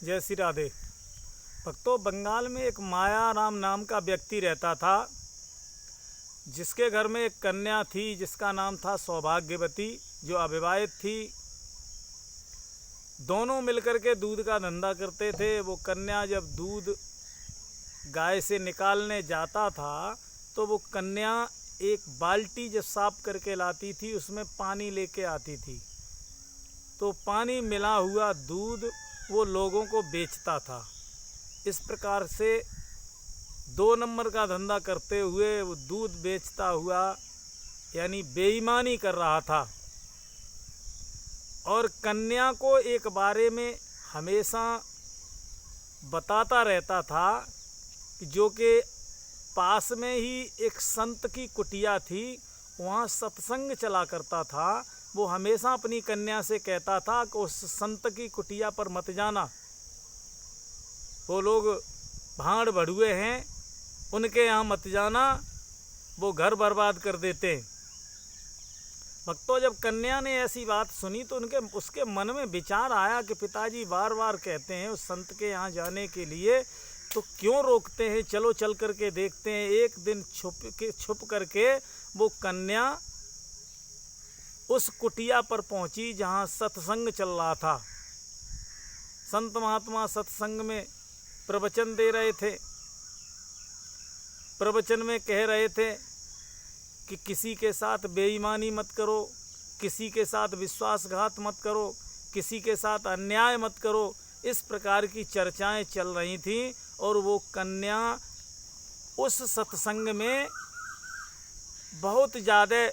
जय श्री राधे। भक्तों, बंगाल में एक मायाराम नाम का व्यक्ति रहता था, जिसके घर में एक कन्या थी जिसका नाम था सौभाग्यवती, जो अविवाहित थी। दोनों मिलकर के दूध का धंधा करते थे। वो कन्या जब दूध गाय से निकालने जाता था तो वो कन्या एक बाल्टी जब साफ करके लाती थी, उसमें पानी लेके आती थी। तो पानी मिला हुआ दूध वो लोगों को बेचता था। इस प्रकार से 2 नंबर का धंधा करते हुए वो दूध बेचता हुआ यानी बेईमानी कर रहा था। और कन्या को एक बारे में हमेशा बताता रहता था कि जो कि पास में ही एक संत की कुटिया थी, वहाँ सत्संग चला करता था। वो हमेशा अपनी कन्या से कहता था कि उस संत की कुटिया पर मत जाना, वो लोग भाड़ भड़ुए हैं, उनके यहाँ मत जाना, वो घर बर्बाद कर देते हैं। भक्तों, जब कन्या ने ऐसी बात सुनी तो उसके मन में विचार आया कि पिताजी बार बार कहते हैं उस संत के यहाँ जाने के लिए, तो क्यों रोकते हैं, चलो चल करके देखते हैं। एक दिन छुप करके वो कन्या उस कुटिया पर पहुंची जहां सत्संग चल रहा था। संत महात्मा सत्संग में प्रवचन दे रहे थे। प्रवचन में कह रहे थे कि किसी के साथ बेईमानी मत करो, किसी के साथ विश्वासघात मत करो, किसी के साथ अन्याय मत करो। इस प्रकार की चर्चाएं चल रही थीं और वो कन्या उस सत्संग में बहुत ज़्यादा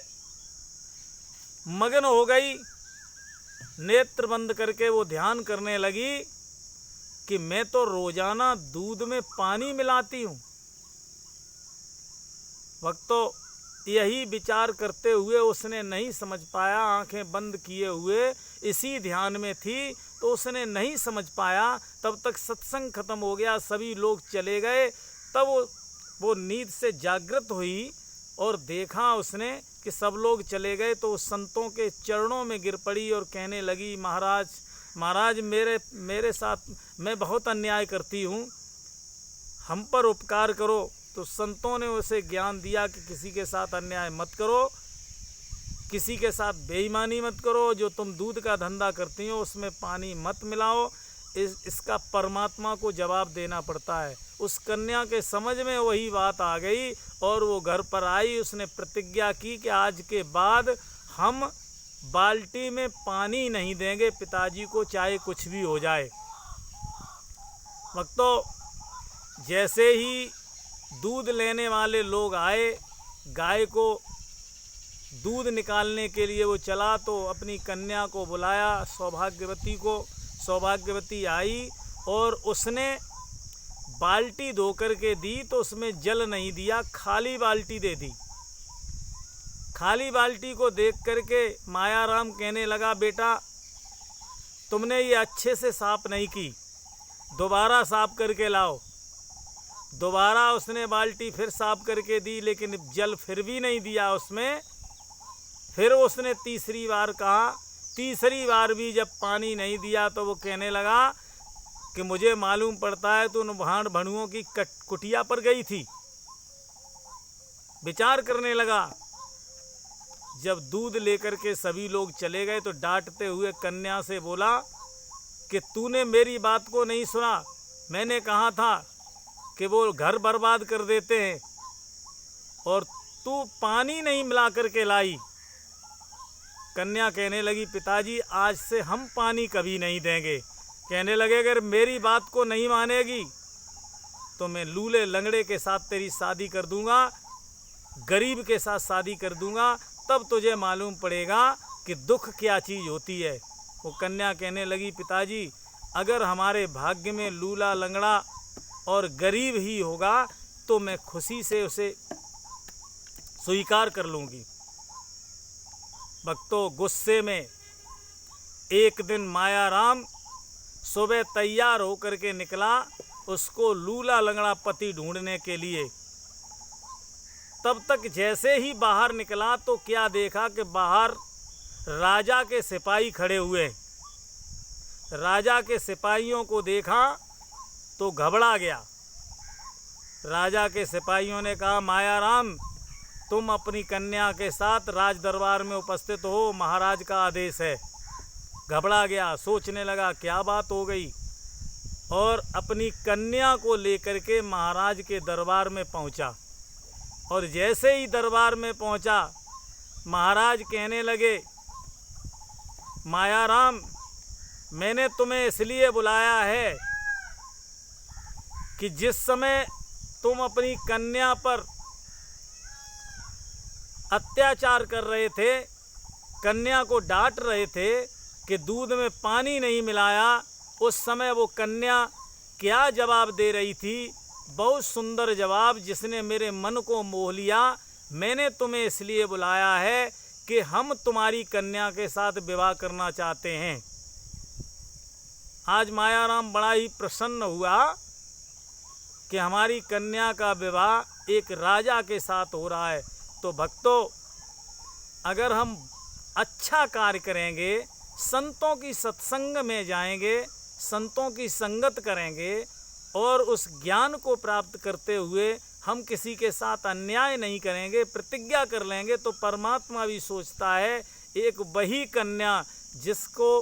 मगन हो गई। नेत्र बंद करके वो ध्यान करने लगी कि मैं तो रोजाना दूध में पानी मिलाती हूँ। भक्तों, यही विचार करते हुए उसने नहीं समझ पाया, आंखें बंद किए हुए इसी ध्यान में थी, तो उसने नहीं समझ पाया। तब तक सत्संग खत्म हो गया, सभी लोग चले गए। तब वो नींद से जागृत हुई और देखा उसने कि सब लोग चले गए, तो उस संतों के चरणों में गिर पड़ी और कहने लगी, महाराज मेरे साथ मैं बहुत अन्याय करती हूँ, हम पर उपकार करो। तो संतों ने उसे ज्ञान दिया कि किसी के साथ अन्याय मत करो, किसी के साथ बेईमानी मत करो, जो तुम दूध का धंधा करती हो उसमें पानी मत मिलाओ, इसका परमात्मा को जवाब देना पड़ता है। उस कन्या के समझ में वही बात आ गई और वो घर पर आई। उसने प्रतिज्ञा की कि आज के बाद हम बाल्टी में पानी नहीं देंगे पिताजी को, चाहे कुछ भी हो जाए। भक्तों, जैसे ही दूध लेने वाले लोग आए, गाय को दूध निकालने के लिए वो चला, तो अपनी कन्या को बुलाया, सौभाग्यवती को। सौभाग्यवती आई और उसने बाल्टी धो करके दी, तो उसमें जल नहीं दिया, खाली बाल्टी दे दी। खाली बाल्टी को देख करके मायाराम कहने लगा, बेटा तुमने ये अच्छे से साफ नहीं की, दोबारा साफ करके लाओ। दोबारा उसने बाल्टी फिर साफ करके दी, लेकिन जल फिर भी नहीं दिया उसमें। फिर उसने तीसरी बार कहा, तीसरी बार भी जब पानी नहीं दिया तो वो कहने लगा कि मुझे मालूम पड़ता है तू उन भाड़ भड़ुओं की कुटिया पर गई थी। विचार करने लगा। जब दूध लेकर के सभी लोग चले गए तो डांटते हुए कन्या से बोला कि तूने मेरी बात को नहीं सुना, मैंने कहा था कि वो घर बर्बाद कर देते हैं और तू पानी नहीं मिला करके लाई। कन्या कहने लगी, पिताजी आज से हम पानी कभी नहीं देंगे। कहने लगे, अगर मेरी बात को नहीं मानेगी तो मैं लूले लंगड़े के साथ तेरी शादी कर दूंगा, गरीब के साथ शादी कर दूंगा, तब तुझे मालूम पड़ेगा कि दुख क्या चीज़ होती है। वो कन्या कहने लगी, पिताजी अगर हमारे भाग्य में लूला लंगड़ा और गरीब ही होगा तो मैं खुशी से उसे स्वीकार कर लूँगी। भक्तों, गुस्से में एक दिन मायाराम सुबह तैयार होकर के निकला उसको लूला लंगड़ा पति ढूंढने के लिए। तब तक जैसे ही बाहर निकला तो क्या देखा कि बाहर राजा के सिपाही खड़े हुए। राजा के सिपाहियों को देखा तो घबरा गया। राजा के सिपाहियों ने कहा, मायाराम तुम अपनी कन्या के साथ राज दरबार में उपस्थित हो, महाराज का आदेश है। घबरा गया, सोचने लगा क्या बात हो गई, और अपनी कन्या को लेकर के महाराज के दरबार में पहुंचा। और जैसे ही दरबार में पहुंचा, महाराज कहने लगे, मायाराम मैंने तुम्हें इसलिए बुलाया है कि जिस समय तुम अपनी कन्या पर अत्याचार कर रहे थे, कन्या को डांट रहे थे कि दूध में पानी नहीं मिलाया, उस समय वो कन्या क्या जवाब दे रही थी, बहुत सुंदर जवाब जिसने मेरे मन को मोह लिया। मैंने तुम्हें इसलिए बुलाया है कि हम तुम्हारी कन्या के साथ विवाह करना चाहते हैं। आज मायाराम बड़ा ही प्रसन्न हुआ कि हमारी कन्या का विवाह एक राजा के साथ हो रहा है। तो भक्तों, अगर हम अच्छा कार्य करेंगे, संतों की सत्संग में जाएंगे, संतों की संगत करेंगे और उस ज्ञान को प्राप्त करते हुए हम किसी के साथ अन्याय नहीं करेंगे, प्रतिज्ञा कर लेंगे, तो परमात्मा भी सोचता है एक वही कन्या जिसको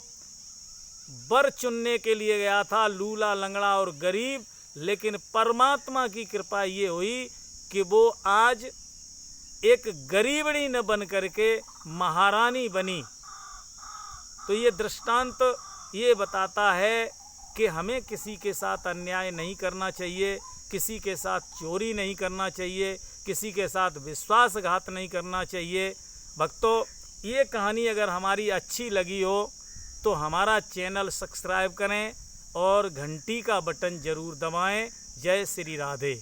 वर चुनने के लिए गया था, लूला लंगड़ा और गरीब, लेकिन परमात्मा की कृपा ये हुई कि वो आज एक गरीबड़ी न बन करके महारानी बनी। तो ये दृष्टांत ये बताता है कि हमें किसी के साथ अन्याय नहीं करना चाहिए, किसी के साथ चोरी नहीं करना चाहिए, किसी के साथ विश्वासघात नहीं करना चाहिए। भक्तों, ये कहानी अगर हमारी अच्छी लगी हो तो हमारा चैनल सब्सक्राइब करें और घंटी का बटन ज़रूर दबाएं। जय श्री राधे।